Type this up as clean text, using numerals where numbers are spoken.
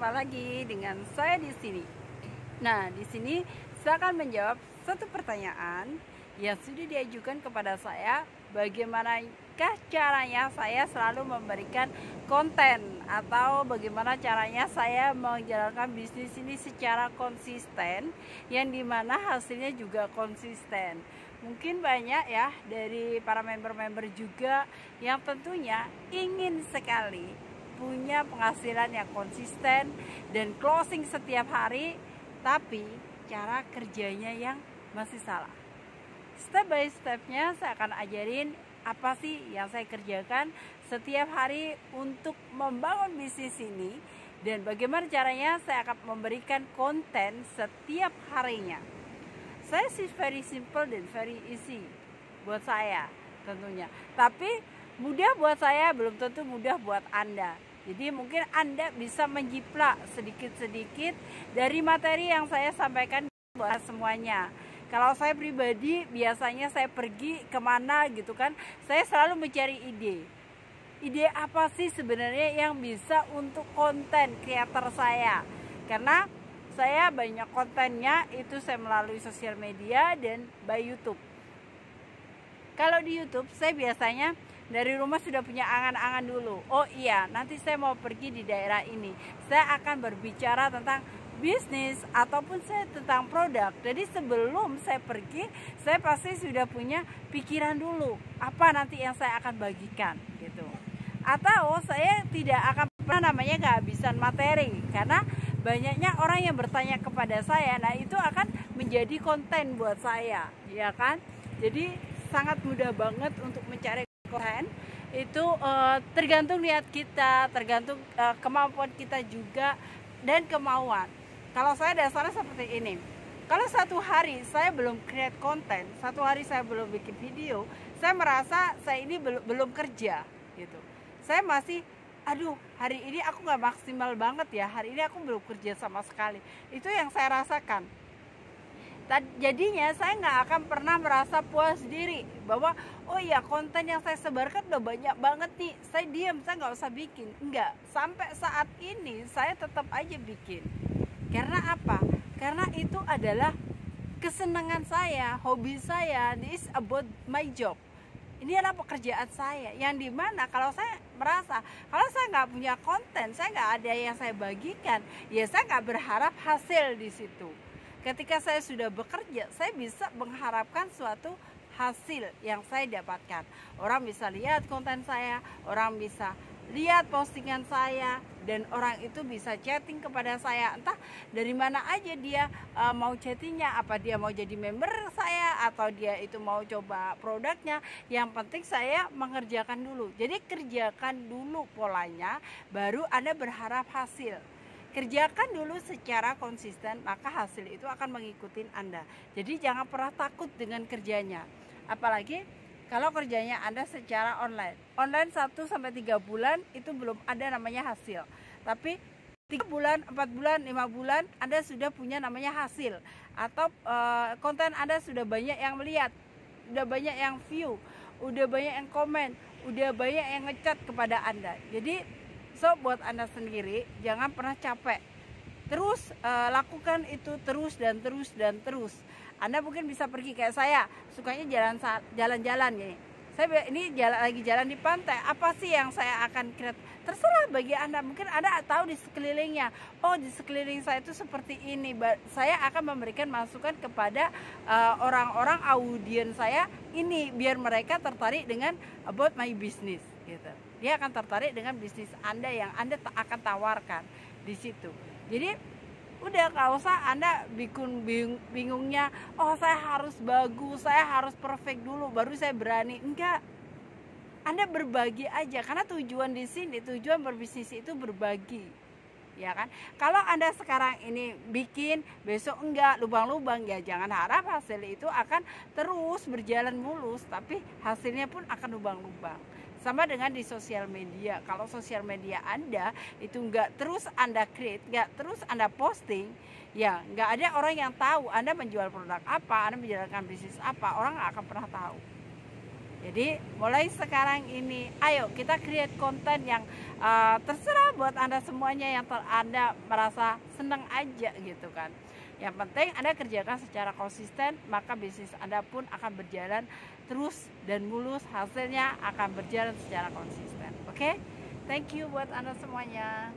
Berjumpa lagi dengan saya di sini. Nah, di sini saya akan menjawab satu pertanyaan yang sudah diajukan kepada saya. Bagaimanakah caranya saya selalu memberikan konten, atau bagaimana caranya saya menjalankan bisnis ini secara konsisten, yang dimana hasilnya juga konsisten. Mungkin banyak ya dari para member-member juga yang tentunya ingin sekali punya penghasilan yang konsisten dan closing setiap hari, tapi cara kerjanya yang masih salah. Step by stepnya saya akan ajarin apa sih yang saya kerjakan setiap hari untuk membangun bisnis ini, dan bagaimana caranya saya akan memberikan konten setiap harinya. Saya sih very simple dan very easy buat saya tentunya, tapi mudah buat saya belum tentu mudah buat Anda. Jadi mungkin Anda bisa menjiplak sedikit-sedikit dari materi yang saya sampaikan buat semuanya. Kalau saya pribadi biasanya saya pergi kemana gitu kan, saya selalu mencari ide. Ide apa sih sebenarnya yang bisa untuk konten kreator saya? Karena saya banyak kontennya itu saya melalui sosial media dan by YouTube. Kalau di YouTube saya biasanya dari rumah sudah punya angan-angan dulu. Oh iya, nanti saya mau pergi di daerah ini. Saya akan berbicara tentang bisnis ataupun saya tentang produk. Jadi sebelum saya pergi, saya pasti sudah punya pikiran dulu apa nanti yang saya akan bagikan gitu. Atau saya tidak akan pernah namanya kehabisan materi, karena banyaknya orang yang bertanya kepada saya. Nah, itu akan menjadi konten buat saya, ya kan? Jadi sangat mudah banget untuk mencari konten itu, tergantung niat kita, tergantung kemampuan kita juga dan kemauan. Kalau saya dasarnya seperti ini, kalau satu hari saya belum create konten, satu hari saya belum bikin video, saya merasa saya ini belum kerja gitu. Saya masih, aduh hari ini aku nggak maksimal banget ya, hari ini aku belum kerja sama sekali. Itu yang saya rasakan. Jadinya saya nggak akan pernah merasa puas diri bahwa oh iya konten yang saya sebarkan udah banyak banget nih, saya diam, saya nggak usah bikin. Enggak, sampai saat ini saya tetap aja bikin. Karena apa? Karena itu adalah kesenangan saya, hobi saya. This is about my job. Ini adalah pekerjaan saya, yang dimana kalau saya merasa kalau saya nggak punya konten, saya nggak ada yang saya bagikan, ya saya nggak berharap hasil di situ. Ketika saya sudah bekerja, saya bisa mengharapkan suatu hasil yang saya dapatkan. Orang bisa lihat konten saya, orang bisa lihat postingan saya, dan orang itu bisa chatting kepada saya. Entah dari mana aja dia mau chattingnya, apa dia mau jadi member saya, atau dia itu mau coba produknya. Yang penting saya mengerjakan dulu. Jadi kerjakan dulu polanya, baru Anda berharap hasil. Kerjakan dulu secara konsisten, maka hasil itu akan mengikuti Anda. Jadi jangan pernah takut dengan kerjanya. Apalagi kalau kerjanya Anda secara online. Online 1-3 bulan itu belum ada namanya hasil. Tapi 3 bulan, 4 bulan, 5 bulan Anda sudah punya namanya hasil. Atau konten Anda sudah banyak yang melihat, udah banyak yang view, udah banyak yang komen, udah banyak yang ngechat kepada Anda. Jadi buat Anda sendiri jangan pernah capek. Terus lakukan itu terus dan terus dan terus. Anda mungkin bisa pergi kayak saya, sukanya jalan-jalan nih. Saya ini lagi jalan di pantai. Apa sih yang saya akan create? Terserah bagi Anda. Mungkin Anda tahu di sekelilingnya. Oh, di sekeliling saya itu seperti ini. Saya akan memberikan masukan kepada orang-orang audiens saya ini, biar mereka tertarik dengan about my business gitu. Dia akan tertarik dengan bisnis Anda yang Anda akan tawarkan di situ. Jadi udah nggak usah Anda bingungnya, oh saya harus bagus, saya harus perfect dulu baru saya berani. Enggak, Anda berbagi aja, karena tujuan di sini, tujuan berbisnis itu berbagi, ya kan? Kalau Anda sekarang ini bikin, besok enggak, lubang-lubang, ya jangan harap hasil itu akan terus berjalan mulus, tapi hasilnya pun akan lubang-lubang. Sama dengan di sosial media. Kalau sosial media Anda itu nggak terus Anda create, nggak terus Anda posting, ya nggak ada orang yang tahu Anda menjual produk apa, Anda menjalankan bisnis apa, orang nggak akan pernah tahu, Jadi mulai sekarang ini, ayo kita create konten yang terserah buat Anda semuanya, yang Anda merasa senang aja gitu kan. Yang penting Anda kerjakan secara konsisten, maka bisnis Anda pun akan berjalan terus dan mulus, hasilnya akan berjalan secara konsisten. Oke? Thank you buat Anda semuanya.